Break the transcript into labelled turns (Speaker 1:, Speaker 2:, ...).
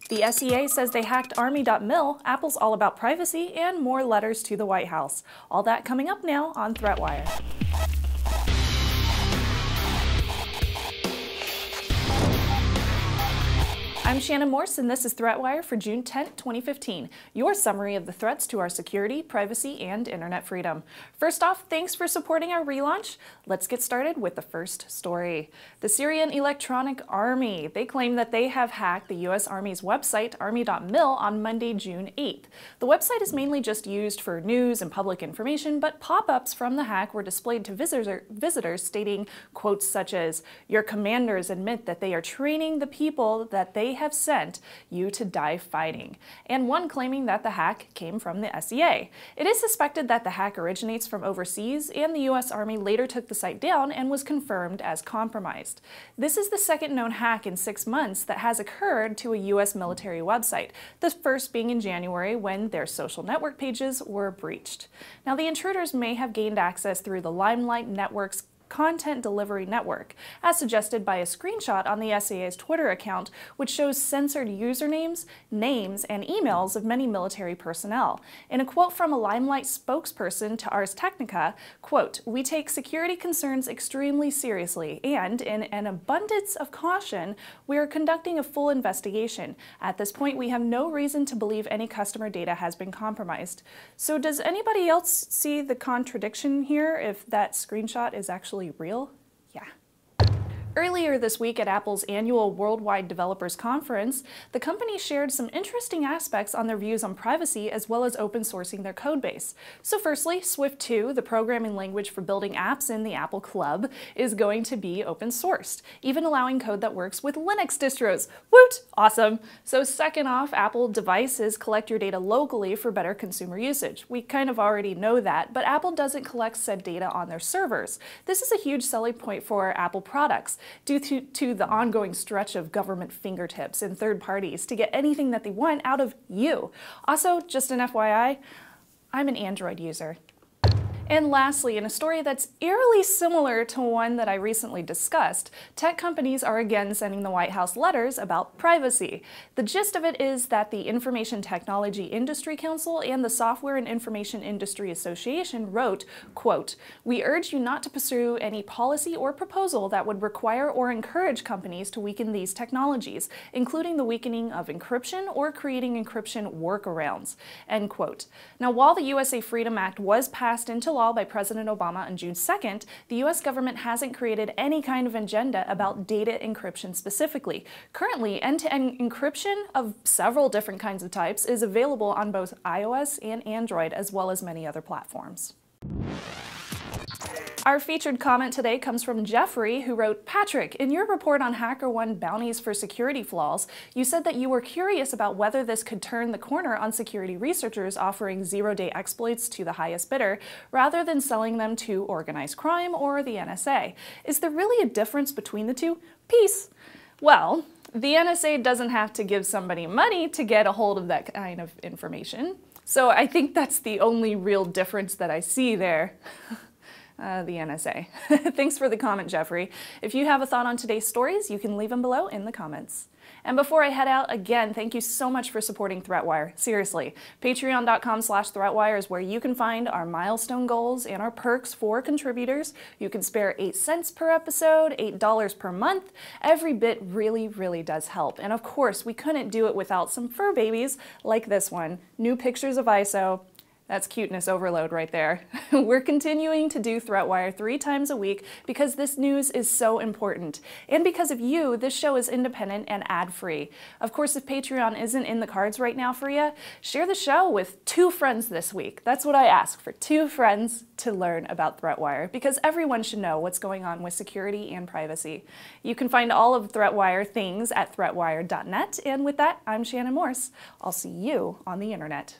Speaker 1: The SEA says they hacked army.mil, Apple's all about privacy, and more letters to the White House. All that coming up now on ThreatWire. I'm Shannon Morse, and this is ThreatWire for June 10, 2015, your summary of the threats to our security, privacy, and internet freedom. First off, thanks for supporting our relaunch. Let's get started with the first story. The Syrian Electronic Army. They claim that they have hacked the U.S. Army's website, army.mil, on Monday, June 8th. The website is mainly just used for news and public information, but pop-ups from the hack were displayed to visitors stating quotes such as, "Your commanders admit that they are training the people that they have sent you to die fighting," and one claiming that the hack came from the SEA. It is suspected that the hack originates from overseas, and the U.S. Army later took the site down and was confirmed as compromised. This is the second known hack in 6 months that has occurred to a U.S. military website, the first being in January when their social network pages were breached. Now, the intruders may have gained access through the Limelight Network's content delivery network, as suggested by a screenshot on the SEA's Twitter account, which shows censored usernames, names, and emails of many military personnel. In a quote from a Limelight spokesperson to Ars Technica, quote, "We take security concerns extremely seriously, and in an abundance of caution, we are conducting a full investigation. At this point, we have no reason to believe any customer data has been compromised." So does anybody else see the contradiction here if that screenshot is actually real? Yeah. Earlier this week at Apple's annual Worldwide Developers Conference, the company shared some interesting aspects on their views on privacy as well as open sourcing their codebase. So firstly, Swift 2, the programming language for building apps in the Apple Club, is going to be open sourced, even allowing code that works with Linux distros. Woot! Awesome! So second off, Apple devices collect your data locally for better consumer usage. We kind of already know that, but Apple doesn't collect said data on their servers. This is a huge selling point for Apple products, due to the ongoing stretch of government fingertips and third parties to get anything that they want out of you. Also, just an FYI, I'm an Android user. And lastly, in a story that's eerily similar to one that I recently discussed, tech companies are again sending the White House letters about privacy. The gist of it is that the Information Technology Industry Council and the Software and Information Industry Association wrote, quote, "We urge you not to pursue any policy or proposal that would require or encourage companies to weaken these technologies, including the weakening of encryption or creating encryption workarounds," end quote. Now, while the USA Freedom Act was passed into law by President Obama on June 2nd, the U.S. government hasn't created any kind of agenda about data encryption specifically. Currently, end-to-end encryption of several different kinds of types is available on both iOS and Android, as well as many other platforms. Our featured comment today comes from Jeffrey, who wrote, "Patrick, in your report on HackerOne bounties for security flaws, you said that you were curious about whether this could turn the corner on security researchers offering zero-day exploits to the highest bidder, rather than selling them to organized crime or the NSA. Is there really a difference between the two? Peace." Well, the NSA doesn't have to give somebody money to get a hold of that kind of information. So I think that's the only real difference that I see there. The NSA. Thanks for the comment, Jeffrey. If you have a thought on today's stories, you can leave them below in the comments. And before I head out, again, thank you so much for supporting ThreatWire. Seriously, patreon.com/ThreatWire is where you can find our milestone goals and our perks for contributors. You can spare 8 cents per episode, $8 per month. Every bit really, really does help. And of course, we couldn't do it without some fur babies like this one. New pictures of ISO. That's cuteness overload right there. We're continuing to do ThreatWire 3 times a week because this news is so important. And because of you, this show is independent and ad-free. Of course, if Patreon isn't in the cards right now for you, share the show with 2 friends this week. That's what I ask, for 2 friends to learn about ThreatWire, because everyone should know what's going on with security and privacy. You can find all of ThreatWire things at threatwire.net. And with that, I'm Shannon Morse. I'll see you on the internet.